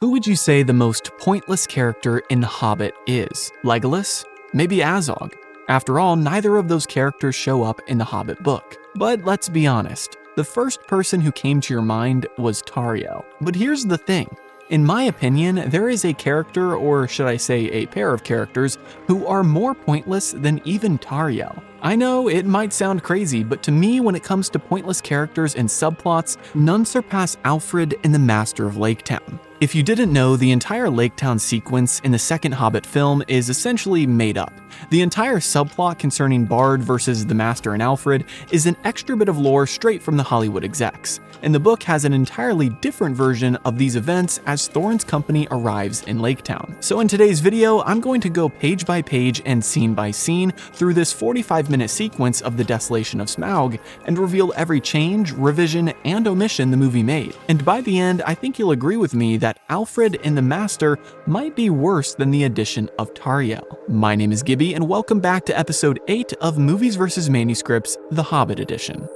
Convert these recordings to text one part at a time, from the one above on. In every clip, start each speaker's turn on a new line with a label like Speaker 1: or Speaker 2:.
Speaker 1: Who would you say the most pointless character in The Hobbit is? Legolas? Maybe Azog? After all, neither of those characters show up in the Hobbit book. But let's be honest, the first person who came to your mind was Tauriel. But here's the thing. In my opinion, there is a character, or should I say a pair of characters, who are more pointless than even Tauriel. I know it might sound crazy, but to me, when it comes to pointless characters and subplots, none surpass Alfrid and the Master of Laketown. If you didn't know, the entire Laketown sequence in the second Hobbit film is essentially made up. The entire subplot concerning Bard versus the Master and Alfrid is an extra bit of lore straight from the Hollywood execs, and the book has an entirely different version of these events as Thorin's company arrives in Laketown. So in today's video, I'm going to go page by page and scene by scene through this 45-minute sequence of the Desolation of Smaug and reveal every change, revision, and omission the movie made. And by the end, I think you'll agree with me that Alfrid and the Master might be worse than the addition of Tauriel. My name is Gibby, and welcome back to episode 8 of Movies vs. Manuscripts, the Hobbit Edition.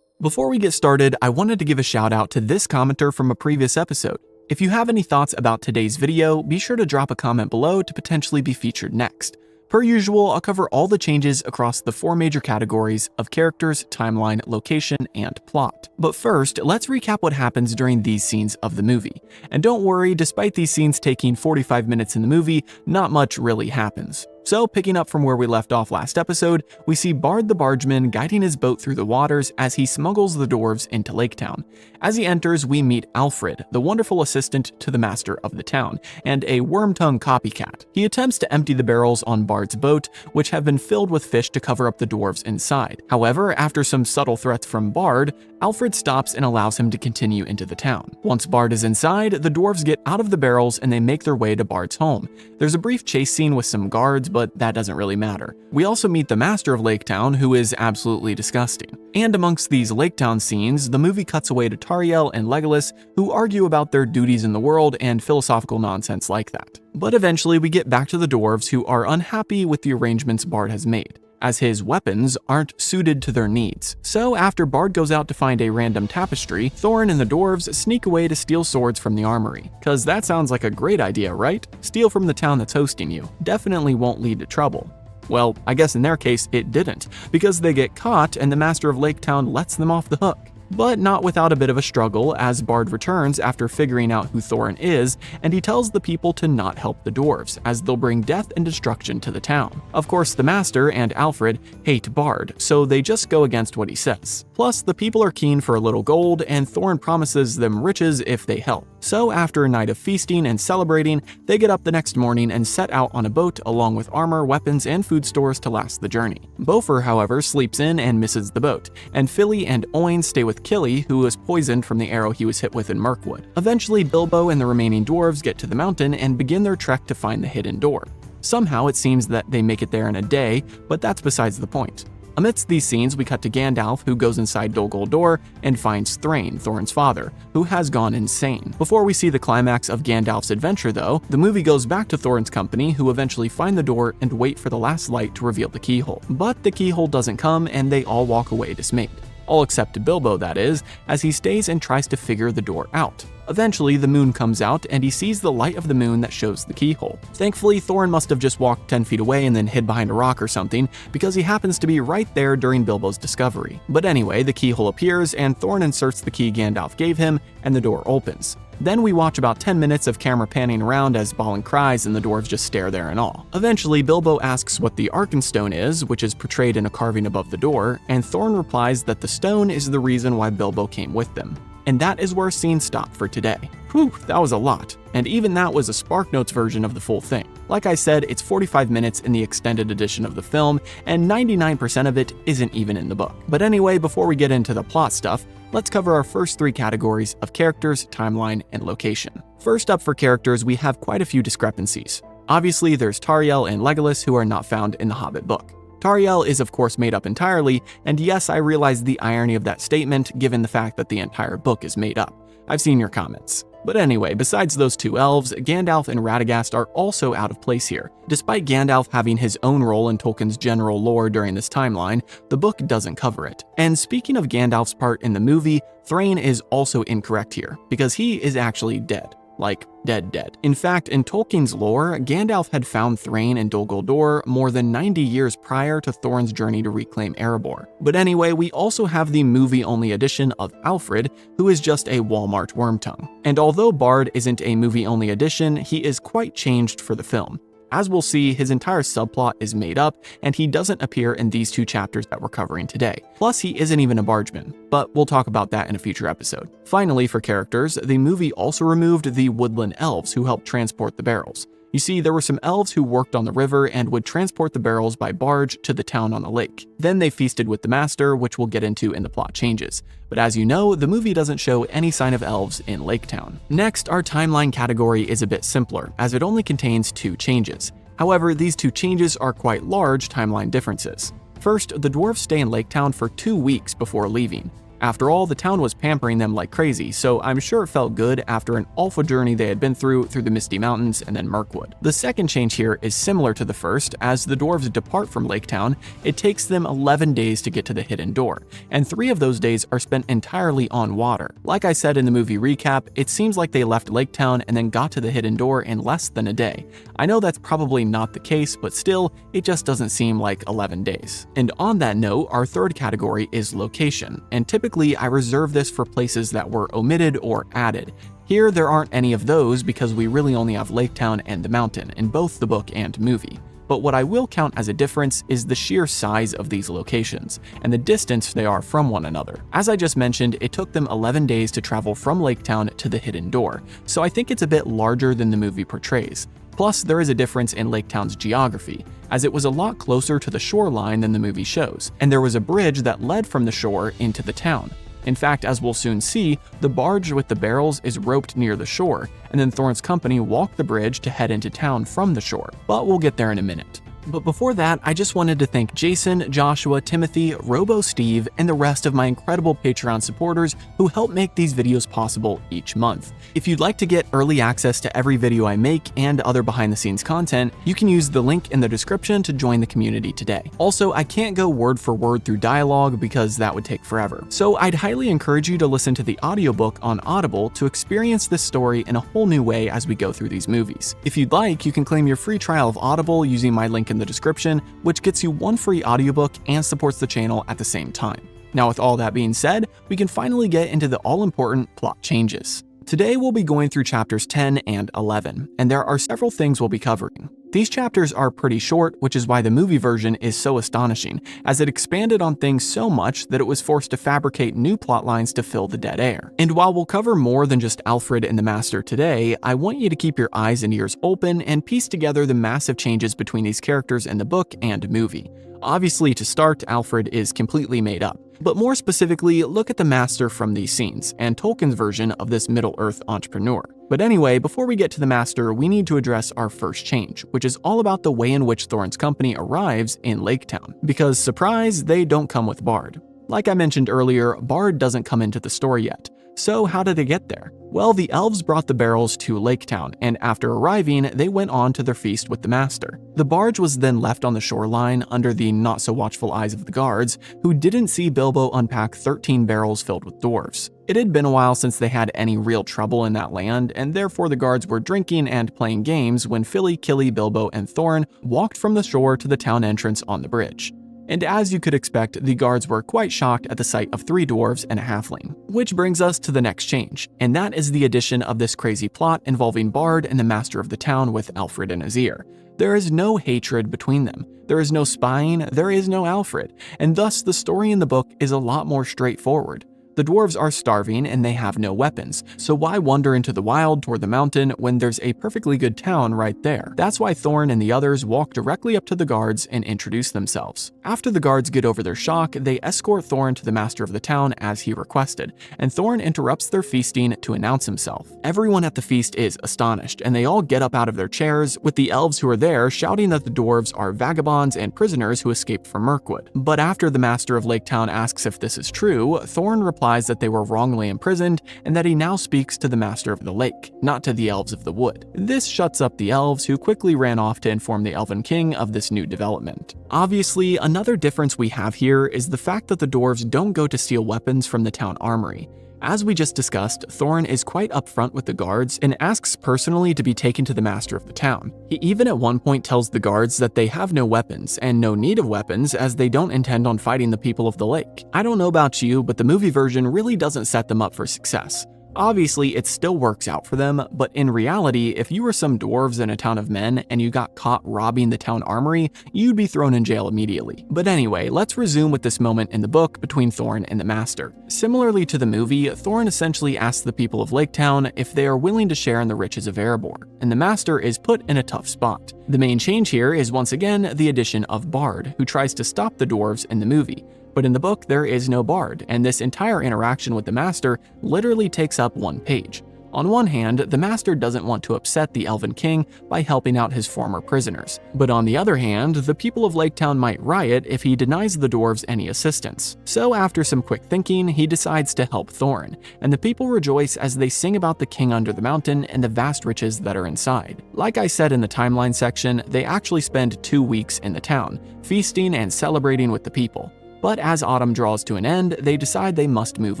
Speaker 1: Before we get started, I wanted to give a shout out to this commenter from a previous episode. If you have any thoughts about today's video, be sure to drop a comment below to potentially be featured next. Per usual, I'll cover all the changes across the 4 major categories of characters, timeline, location, and plot. But first, let's recap what happens during these scenes of the movie. And don't worry, despite these scenes taking 45 minutes in the movie, not much really happens. So, picking up from where we left off last episode, we see Bard the Bargeman guiding his boat through the waters as he smuggles the dwarves into Laketown. As he enters, we meet Alfrid, the wonderful assistant to the master of the town, and a worm-tongue copycat. He attempts to empty the barrels on Bard's boat, which have been filled with fish to cover up the dwarves inside. However, after some subtle threats from Bard, Alfrid stops and allows him to continue into the town. Once Bard is inside, the dwarves get out of the barrels and they make their way to Bard's home. There's a brief chase scene with some guards, but that doesn't really matter. We also meet the Master of Laketown, who is absolutely disgusting. And amongst these Laketown scenes, the movie cuts away to Tauriel and Legolas, who argue about their duties in the world and philosophical nonsense like that. But eventually we get back to the dwarves, who are unhappy with the arrangements Bard has made, as his weapons aren't suited to their needs. So after Bard goes out to find a random tapestry, Thorin and the dwarves sneak away to steal swords from the armory. Cause that sounds like a great idea, right? Steal from the town that's hosting you. Definitely won't lead to trouble. Well, I guess in their case it didn't, because they get caught and the Master of Laketown lets them off the hook. But not without a bit of a struggle, as Bard returns after figuring out who Thorin is, and he tells the people to not help the dwarves, as they'll bring death and destruction to the town. Of course, the Master and Alfrid hate Bard, so they just go against what he says. Plus, the people are keen for a little gold, and Thorin promises them riches if they help. So after a night of feasting and celebrating, they get up the next morning and set out on a boat along with armor, weapons, and food stores to last the journey. Bofer, however, sleeps in and misses the boat, and Fili and Oin stay with Killy, who was poisoned from the arrow he was hit with in Mirkwood. Eventually, Bilbo and the remaining dwarves get to the mountain and begin their trek to find the hidden door. Somehow it seems that they make it there in a day, but that's besides the point. Amidst these scenes, we cut to Gandalf, who goes inside Dol Guldur and finds Thrain, Thorin's father, who has gone insane. Before we see the climax of Gandalf's adventure, though, the movie goes back to Thorin's company, who eventually find the door and wait for the last light to reveal the keyhole. But the keyhole doesn't come, and they all walk away dismayed. All except Bilbo, that is, as he stays and tries to figure the door out. Eventually, the moon comes out, and he sees the light of the moon that shows the keyhole. Thankfully, Thorin must have just walked 10 feet away and then hid behind a rock or something, because he happens to be right there during Bilbo's discovery. But anyway, the keyhole appears, and Thorin inserts the key Gandalf gave him, and the door opens. Then we watch about 10 minutes of camera panning around as Balin cries and the dwarves just stare there in awe. Eventually, Bilbo asks what the Arkenstone is, which is portrayed in a carving above the door, and Thorin replies that the stone is the reason why Bilbo came with them. And that is where scenes stop for today. Whew, that was a lot. And even that was a SparkNotes version of the full thing. Like I said, it's 45 minutes in the extended edition of the film, and 99% of it isn't even in the book. But anyway, before we get into the plot stuff, let's cover our first 3 categories of characters, timeline, and location. First up for characters, we have quite a few discrepancies. Obviously, there's Tauriel and Legolas, who are not found in the Hobbit book. Tauriel is of course made up entirely, and yes, I realize the irony of that statement given the fact that the entire book is made up. I've seen your comments. But anyway, besides those two elves, Gandalf and Radagast are also out of place here. Despite Gandalf having his own role in Tolkien's general lore during this timeline, the book doesn't cover it. And speaking of Gandalf's part in the movie, Thrain is also incorrect here, because he is actually dead. Like, dead. In fact, in Tolkien's lore, Gandalf had found Thrain in Dol Guldur more than 90 years prior to Thorin's journey to reclaim Erebor. But anyway, we also have the movie-only edition of Alfrid, who is just a Walmart Wormtongue. And although Bard isn't a movie-only edition, he is quite changed for the film. As we'll see, his entire subplot is made up, and he doesn't appear in these two chapters that we're covering today. Plus, he isn't even a bargeman, but we'll talk about that in a future episode. Finally, for characters, the movie also removed the woodland elves who helped transport the barrels. You see, there were some elves who worked on the river and would transport the barrels by barge to the town on the lake. Then they feasted with the Master, which we'll get into in the plot changes. But as you know, the movie doesn't show any sign of elves in Lake Town. Next, our timeline category is a bit simpler, as it only contains 2 changes. However, these 2 changes are quite large timeline differences. First, the dwarves stay in Lake Town for 2 weeks before leaving. After all, the town was pampering them like crazy, so I'm sure it felt good after an awful journey they had been through the Misty Mountains and then Mirkwood. The second change here is similar to the first. As the dwarves depart from Lake Town, it takes them 11 days to get to the hidden door, and 3 of those days are spent entirely on water. Like I said in the movie recap, it seems like they left Lake Town and then got to the hidden door in less than a day. I know that's probably not the case, but still, it just doesn't seem like 11 days. And on that note, our third category is location, and typically I reserve this for places that were omitted or added. Here, there aren't any of those because we really only have Lake Town and the mountain in both the book and movie. But what I will count as a difference is the sheer size of these locations and the distance they are from one another. As I just mentioned, it took them 11 days to travel from Lake Town to the hidden door, so I think it's a bit larger than the movie portrays. Plus, there is a difference in Lake Town's geography, as it was a lot closer to the shoreline than the movie shows, and there was a bridge that led from the shore into the town. In fact, as we'll soon see, the barge with the barrels is roped near the shore, and then Thorin's company walk the bridge to head into town from the shore, but we'll get there in a minute. But before that, I just wanted to thank Jason, Joshua, Timothy, Robo Steve, and the rest of my incredible Patreon supporters who help make these videos possible each month. If you'd like to get early access to every video I make and other behind-the-scenes content, you can use the link in the description to join the community today. Also, I can't go word for word through dialogue because that would take forever. So I'd highly encourage you to listen to the audiobook on Audible to experience this story in a whole new way as we go through these movies. If you'd like, you can claim your free trial of Audible using my link in the description, which gets you 1 free audiobook and supports the channel at the same time. Now, with all that being said, we can finally get into the all-important plot changes. Today we'll be going through chapters 10 and 11, and there are several things we'll be covering. These chapters are pretty short, which is why the movie version is so astonishing, as it expanded on things so much that it was forced to fabricate new plot lines to fill the dead air. And while we'll cover more than just Alfrid and the Master today, I want you to keep your eyes and ears open and piece together the massive changes between these characters in the book and movie. Obviously, to start, Alfrid is completely made up. But more specifically, look at the Master from these scenes, and Tolkien's version of this Middle-earth entrepreneur. But anyway, before we get to the Master, we need to address our first change, which is all about the way in which Thorin's company arrives in Lake Town. Because, surprise, they don't come with Bard. Like I mentioned earlier, Bard doesn't come into the story yet. So how did they get there? Well, the elves brought the barrels to Lake Town, and after arriving, they went on to their feast with the Master. The barge was then left on the shoreline under the not-so-watchful eyes of the guards, who didn't see Bilbo unpack 13 barrels filled with dwarves. It had been a while since they had any real trouble in that land, and therefore the guards were drinking and playing games when Fili, Kili, Bilbo, and Thorin walked from the shore to the town entrance on the bridge. And as you could expect, the guards were quite shocked at the sight of 3 dwarves and a halfling. Which brings us to the next change, and that is the addition of this crazy plot involving Bard and the Master of the town with Alfrid in his ear. There is no hatred between them. There is no spying, there is no Alfrid, and thus the story in the book is a lot more straightforward. The dwarves are starving and they have no weapons, so why wander into the wild toward the mountain when there's a perfectly good town right there? That's why Thorin and the others walk directly up to the guards and introduce themselves. After the guards get over their shock, they escort Thorin to the Master of the town as he requested, and Thorin interrupts their feasting to announce himself. Everyone at the feast is astonished, and they all get up out of their chairs, with the elves who are there shouting that the dwarves are vagabonds and prisoners who escaped from Mirkwood. But after the Master of Lake Town asks if this is true, Thorin replies replies that they were wrongly imprisoned and that he now speaks to the Master of the Lake, not to the Elves of the Wood. This shuts up the elves, who quickly ran off to inform the Elven King of this new development. Obviously, another difference we have here is the fact that the dwarves don't go to steal weapons from the town armory. As we just discussed, Thorin is quite upfront with the guards and asks personally to be taken to the master of the town. He even at one point tells the guards that they have no weapons and no need of weapons as they don't intend on fighting the people of the lake. I don't know about you, but the movie version really doesn't set them up for success. Obviously, it still works out for them, but in reality, if you were some dwarves in a town of men and you got caught robbing the town armory, you'd be thrown in jail immediately. But anyway, let's resume with this moment in the book between Thorin and the Master. Similarly to the movie, Thorin essentially asks the people of Lake Town if they are willing to share in the riches of Erebor, and the Master is put in a tough spot. The main change here is once again the addition of Bard, who tries to stop the dwarves in the movie. But in the book, there is no Bard, and this entire interaction with the Master literally takes up one page. On one hand, the Master doesn't want to upset the Elven King by helping out his former prisoners. But on the other hand, the people of Lake Town might riot if he denies the dwarves any assistance. So after some quick thinking, he decides to help Thorin, and the people rejoice as they sing about the king under the mountain and the vast riches that are inside. Like I said in the timeline section, they actually spend 2 weeks in the town, feasting and celebrating with the people. But as autumn draws to an end, they decide they must move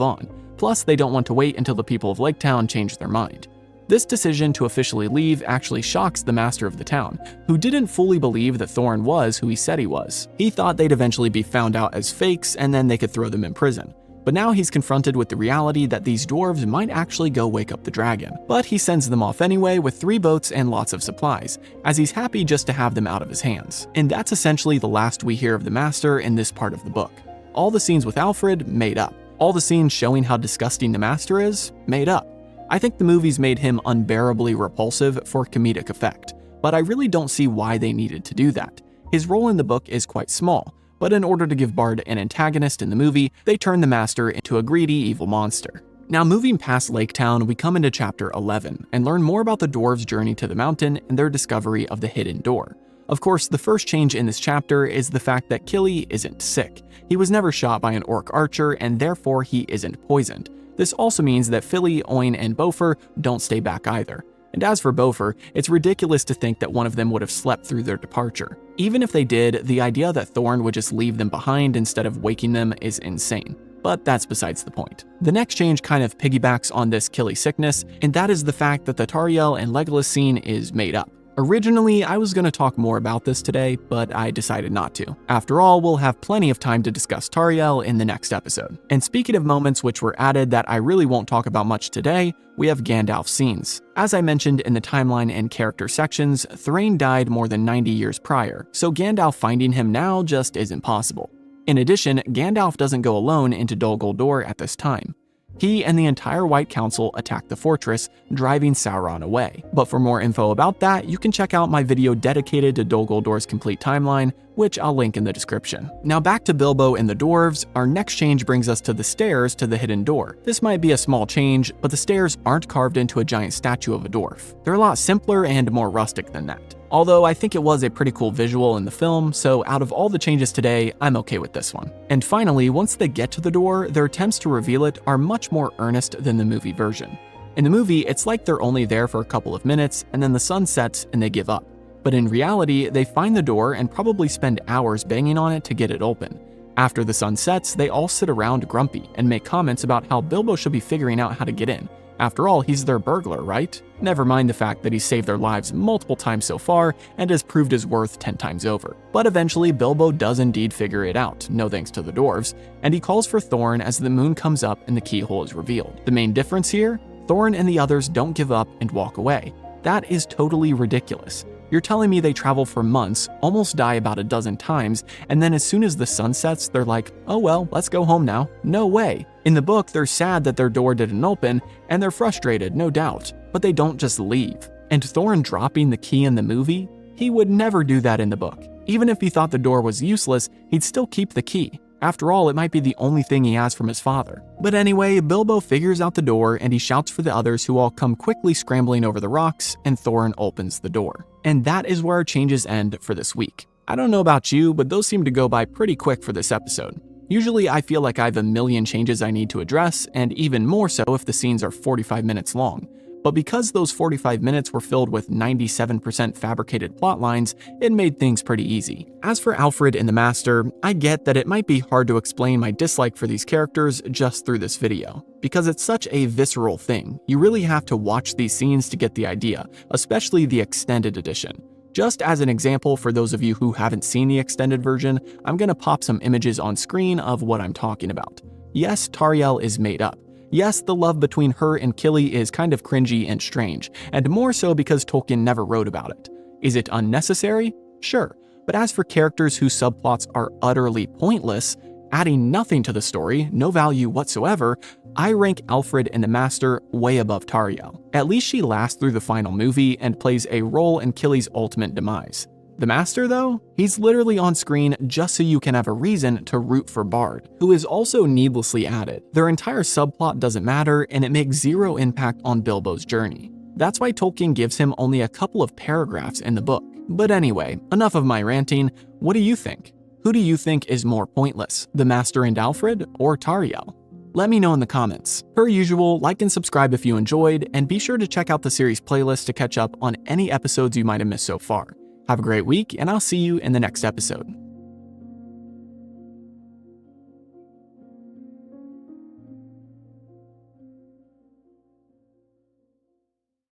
Speaker 1: on. Plus, they don't want to wait until the people of Lake Town change their mind. This decision to officially leave actually shocks the master of the town, who didn't fully believe that Thorin was who he said he was. He thought they'd eventually be found out as fakes and then they could throw them in prison. But now he's confronted with the reality that these dwarves might actually go wake up the dragon. But he sends them off anyway with 3 boats and lots of supplies, as he's happy just to have them out of his hands. And that's essentially the last we hear of the Master in this part of the book. All the scenes with Alfrid, made up. All the scenes showing how disgusting the Master is, made up. I think the movies made him unbearably repulsive for comedic effect, but I really don't see why they needed to do that. His role in the book is quite small, but in order to give Bard an antagonist in the movie, they turn the Master into a greedy, evil monster. Now moving past Lake Town, we come into chapter 11 and learn more about the dwarves' journey to the mountain and their discovery of the hidden door. Of course, the first change in this chapter is the fact that Kili isn't sick. He was never shot by an orc archer and therefore he isn't poisoned. This also means that Fili, Oin, and Bofur don't stay back either. And as for Bofur, it's ridiculous to think that one of them would have slept through their departure. Even if they did, the idea that Thorin would just leave them behind instead of waking them is insane. But that's besides the point. The next change kind of piggybacks on this Kili sickness, and that is the fact that the Tauriel and Legolas scene is made up. Originally, I was going to talk more about this today, but I decided not to. After all, we'll have plenty of time to discuss Tauriel in the next episode. And speaking of moments which were added that I really won't talk about much today, we have Gandalf's scenes. As I mentioned in the timeline and character sections, Thrain died more than 90 years prior, so Gandalf finding him now just isn't possible. In addition, Gandalf doesn't go alone into Dol Guldur at this time. He and the entire White Council attack the fortress, driving Sauron away. But for more info about that, you can check out my video dedicated to Dol Guldur's complete timeline, which I'll link in the description. Now back to Bilbo and the dwarves, our next change brings us to the stairs to the hidden door. This might be a small change, but the stairs aren't carved into a giant statue of a dwarf. They're a lot simpler and more rustic than that. Although I think it was a pretty cool visual in the film, so out of all the changes today, I'm okay with this one. And finally, once they get to the door, their attempts to reveal it are much more earnest than the movie version. In the movie, it's like they're only there for a couple of minutes and then the sun sets and they give up. But in reality, they find the door and probably spend hours banging on it to get it open. After the sun sets, they all sit around grumpy and make comments about how Bilbo should be figuring out how to get in. After all, he's their burglar, right? Never mind the fact that he's saved their lives multiple times so far and has proved his worth 10 times over. But eventually, Bilbo does indeed figure it out, no thanks to the dwarves, and he calls for Thorin as the moon comes up and the keyhole is revealed. The main difference here? Thorin and the others don't give up and walk away. That is totally ridiculous. You're telling me they travel for months, almost die about a dozen times, and then as soon as the sun sets, they're like, oh well, let's go home now. No way. In the book, they're sad that their door didn't open, and they're frustrated, no doubt, but they don't just leave. And Thorin dropping the key in the movie? He would never do that in the book. Even if he thought the door was useless, he'd still keep the key. After all, it might be the only thing he has from his father. But anyway, Bilbo figures out the door and he shouts for the others, who all come quickly scrambling over the rocks, and Thorin opens the door. And that is where our changes end for this week. I don't know about you, but those seem to go by pretty quick for this episode. Usually I feel like I have a million changes I need to address, and even more so if the scenes are 45 minutes long. But because those 45 minutes were filled with 97% fabricated plot lines, it made things pretty easy. As for Alfrid and the Master, I get that it might be hard to explain my dislike for these characters just through this video. Because it's such a visceral thing, you really have to watch these scenes to get the idea, especially the extended edition. Just as an example for those of you who haven't seen the extended version, I'm gonna pop some images on screen of what I'm talking about. Yes, Tauriel is made up. Yes, the love between her and Kili is kind of cringy and strange, and more so because Tolkien never wrote about it. Is it unnecessary? Sure, but as for characters whose subplots are utterly pointless, adding nothing to the story, no value whatsoever, I rank Alfrid and the Master way above Tauriel. At least she lasts through the final movie and plays a role in Kili's ultimate demise. The Master, though, he's literally on screen just so you can have a reason to root for Bard, who is also needlessly added. Their entire subplot doesn't matter, and it makes zero impact on Bilbo's journey. That's why Tolkien gives him only a couple of paragraphs in the book. But anyway, enough of my ranting. What do you think? Who do you think is more pointless, the Master and Alfrid or Tauriel? Let me know in the comments. Per usual, like and subscribe if you enjoyed, and be sure to check out the series playlist to catch up on any episodes you might have missed so far. Have a great week, and I'll see you in the next episode.